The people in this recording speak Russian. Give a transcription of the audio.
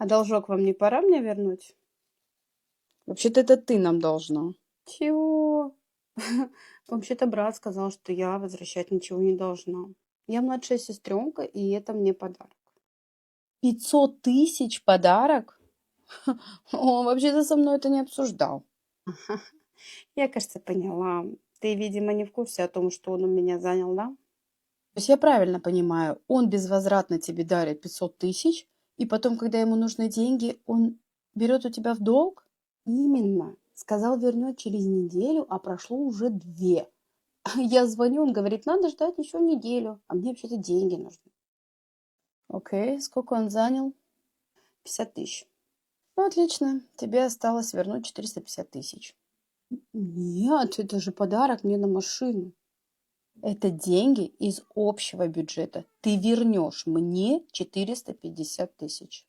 А должок вам не пора мне вернуть? Вообще-то это ты нам должна. Чего? Вообще-то брат сказал, что я возвращать ничего не должна. Я младшая сестренка, и это мне подарок. 500 тысяч подарок? Он вообще-то со мной это не обсуждал. Я, кажется, поняла. Ты, видимо, не в курсе о том, что он у меня занял, да? То есть я правильно понимаю, он безвозвратно тебе дарит 500 тысяч, и потом, когда ему нужны деньги, он берет у тебя в долг? Именно. Сказал, вернет через неделю, а прошло уже 2. Я звоню, он говорит, надо ждать еще неделю, а мне вообще-то деньги нужны. Окей, сколько он занял? 50 тысяч. Ну, отлично, тебе осталось вернуть 450 тысяч. Нет, это же подарок мне на машину. Это деньги из общего бюджета. Ты вернешь мне 450 тысяч.